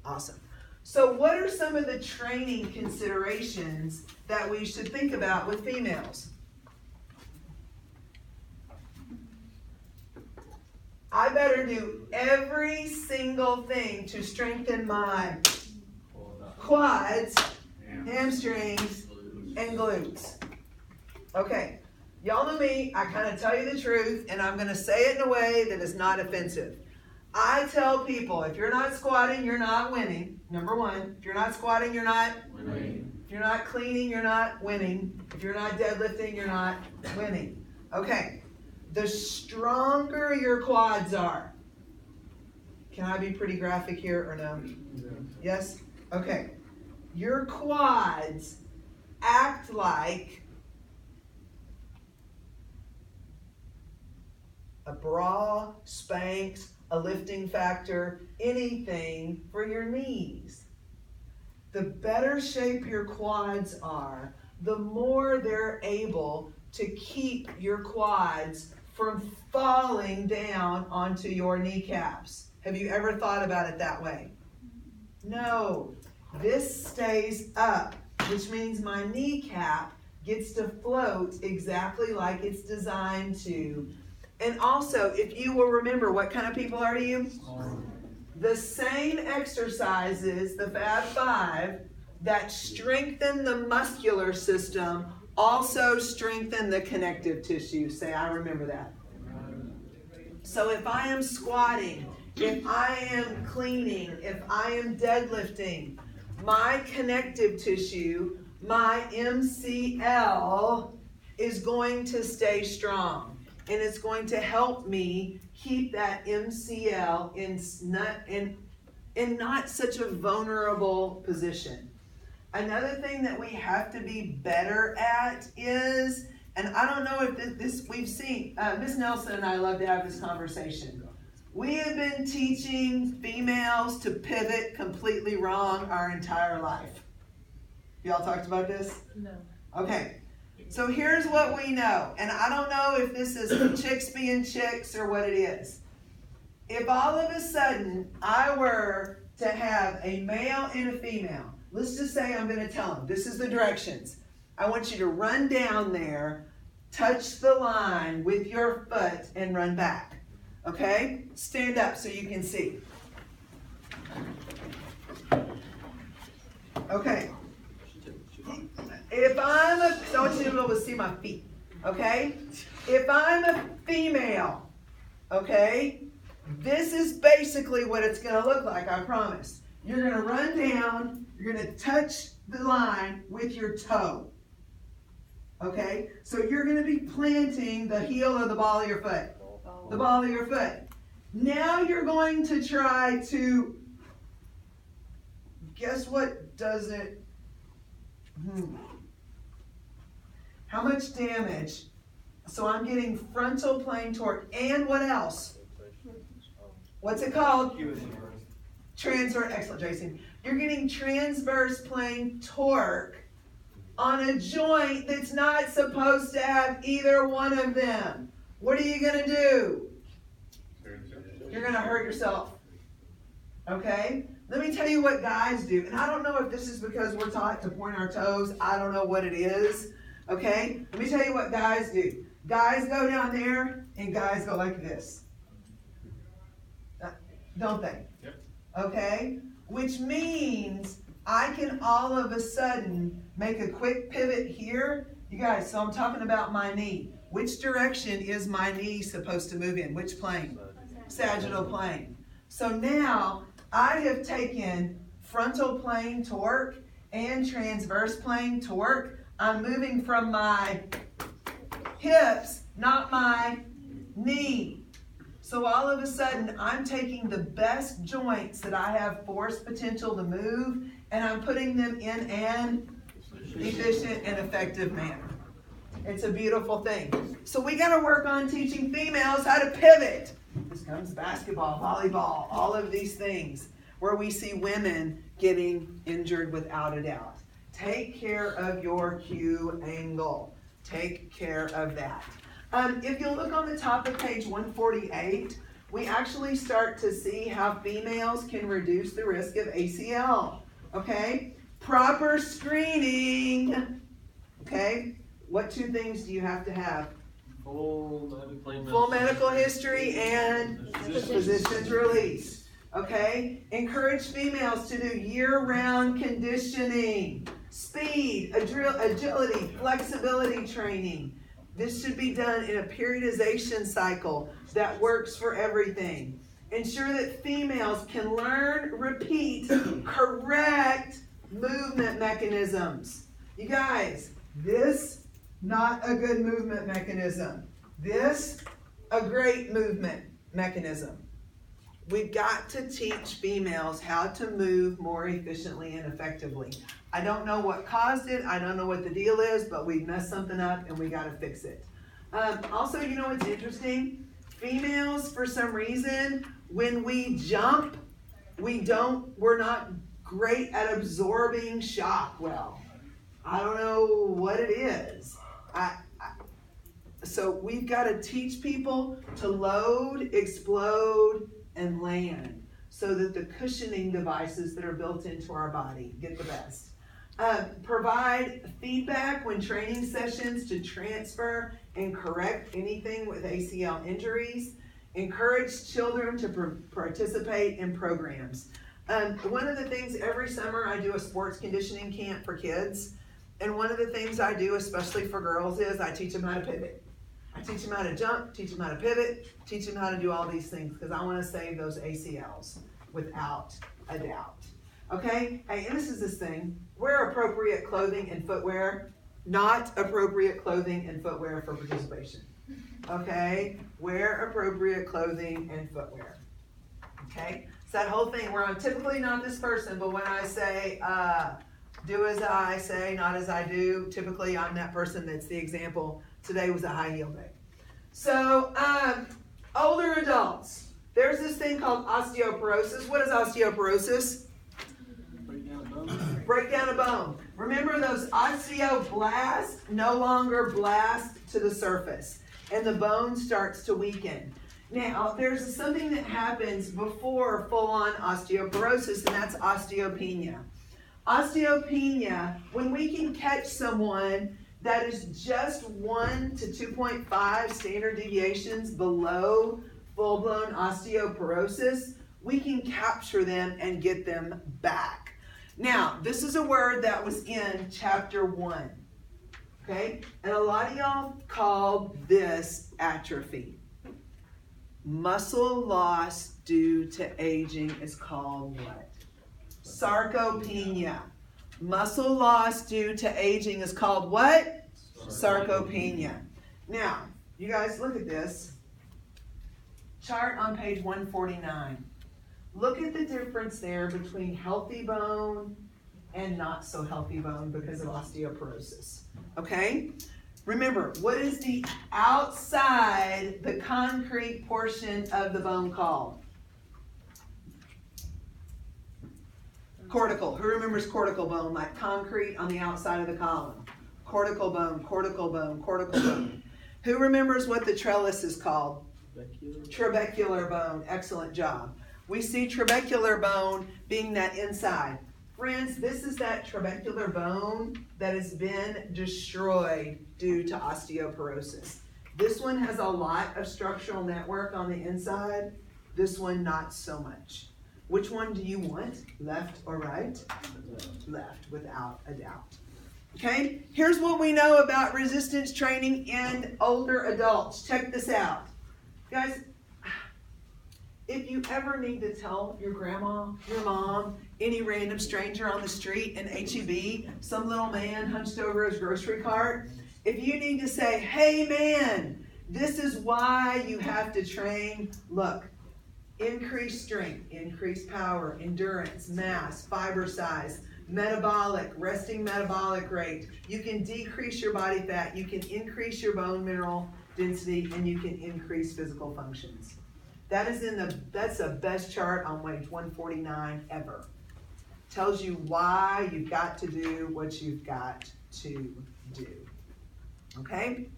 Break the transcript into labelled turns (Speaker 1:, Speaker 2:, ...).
Speaker 1: Awesome. So what are some of the training considerations that we should think about with females? I better do every single thing to strengthen my quads, hamstrings, and glutes. Okay, y'all know me, I kind of tell you the truth, and I'm going to say it in a way that is not offensive. I tell people, if you're not squatting, you're not winning. Number one, if you're not squatting, you're not winning. If you're not cleaning, you're not winning. If you're not deadlifting, you're not winning. Okay, the stronger your quads are. Can I be pretty graphic here or no? Yes? Okay. Your quads act like a bra, Spanx, a lifting factor, anything for your knees. The better shape your quads are, the more they're able to keep your quads from falling down onto your kneecaps. Have you ever thought about it that way? No. This stays up, which means my kneecap gets to float exactly like it's designed to. And also, if you will remember, what kind of people are you? The same exercises, the Fab Five, that strengthen the muscular system also strengthen the connective tissue. Say, I remember that. So if I am squatting, if I am cleaning, if I am deadlifting, my connective tissue, my MCL, is going to stay strong. And it's going to help me keep that MCL in not such a vulnerable position. Another thing that we have to be better at is, and I don't know if this we've seen, Miss Nelson and I love to have this conversation. We have been teaching females to pivot completely wrong our entire life. Y'all talked about this?
Speaker 2: No.
Speaker 1: Okay. So here's what we know, and I don't know if this is chicks being chicks or what it is. If all of a sudden I were to have a male and a female, let's just say I'm going to tell them, this is the directions. I want you to run down there, touch the line with your foot, and run back. Okay? Stand up so you can see. Okay. If I'm a, I want you to be able to see my feet, okay? If I'm a female, okay, this is basically what it's going to look like, I promise. You're going to run down, you're going to touch the line with your toe, okay? So you're going to be planting the heel of the ball of your foot, the ball of your foot. Now you're going to try to, guess what does it, How much damage? So I'm getting frontal plane torque. And what else? What's it called? Transverse. Excellent, Jason. You're getting transverse plane torque on a joint that's not supposed to have either one of them. What are you going to do? You're going to hurt yourself. Okay? Let me tell you what guys do. And I don't know if this is because we're taught to point our toes. I don't know what it is. Okay? Let me tell you what guys do. Guys go down there and guys go like this. Don't they?
Speaker 3: Yep.
Speaker 1: Okay? Which means I can all of a sudden make a quick pivot here. You guys, so I'm talking about my knee. Which direction is my knee supposed to move in? Which plane? Sagittal plane. So now I have taken frontal plane torque and transverse plane torque. I'm moving from my hips, not my knee. So all of a sudden, I'm taking the best joints that I have force potential to move, and I'm putting them in an efficient and effective manner. It's a beautiful thing. So we got to work on teaching females how to pivot. This comes basketball, volleyball, all of these things where we see women getting injured without a doubt. Take care of your Q angle. Take care of that. If you look on the top of page 148, we actually start to see how females can reduce the risk of ACL. Okay? Proper screening. Okay? What 2 things do you have to have? Full medical history and physician's release. Okay? Encourage females to do year-round conditioning, speed, agility, flexibility training. This should be done in a periodization cycle that works for everything. Ensure that females can learn, repeat, correct movement mechanisms. You guys, this, not a good movement mechanism. This, a great movement mechanism. We've got to teach females how to move more efficiently and effectively. I don't know what caused it. I don't know what the deal is, but we messed something up and we got to fix it. Also, you know what's interesting? Females, for some reason, when we jump, we're not great at absorbing shock well. I don't know what it is. So we've got to teach people to load, explode, and land so that the cushioning devices that are built into our body get the best. Provide feedback when training sessions to transfer and correct anything with ACL injuries. Encourage children to participate in programs. One of the things, every summer I do a sports conditioning camp for kids. And one of the things I do, especially for girls, is I teach them how to pivot. I teach them how to jump, teach them how to pivot, teach them how to do all these things because I want to save those ACLs without a doubt. Okay? Hey, and this is this thing. Wear appropriate clothing and footwear, not appropriate clothing and footwear for participation. Okay? Wear appropriate clothing and footwear. Okay? It's that whole thing where I'm typically not this person, but when I say, do as I say, not as I do, typically I'm that person that's the example. Today was a high heel day. So, older adults, there's this thing called osteoporosis. What is osteoporosis? Break down a bone. Remember, those osteoblasts no longer blast to the surface, and the bone starts to weaken. Now, there's something that happens before full-on osteoporosis, and that's osteopenia. Osteopenia, when we can catch someone that is just 1 to 2.5 standard deviations below full-blown osteoporosis, we can capture them and get them back. Now, this is a word that was in chapter 1, okay? And a lot of y'all called this atrophy. Muscle loss due to aging is called what? Sarcopenia. Muscle loss due to aging is called what? Sarcopenia. Now, you guys look at this chart on page 149. Look at the difference there between healthy bone and not so healthy bone because of osteoporosis. Okay? Remember, what is the outside, the concrete portion of the bone called? Cortical. Who remembers cortical bone, like concrete on the outside of the column? Cortical bone, cortical bone, cortical bone. Who remembers what the trellis is called? Trabecular bone. Excellent job. We see trabecular bone being that inside. Friends, this is that trabecular bone that has been destroyed due to osteoporosis. This one has a lot of structural network on the inside. This one, not so much. Which one do you want? Left or right? Left, without a doubt. Okay, here's what we know about resistance training in older adults. Check this out. Guys, if you ever need to tell your grandma, your mom, any random stranger on the street in HEB, some little man hunched over his grocery cart, if you need to say, hey man, this is why you have to train, look, increase strength, increase power, endurance, mass, fiber size, metabolic, resting metabolic rate. You can decrease your body fat, you can increase your bone mineral density, and you can increase physical functions. That's the best chart on page 149 ever. Tells you why you've got to do what you've got to do. Okay?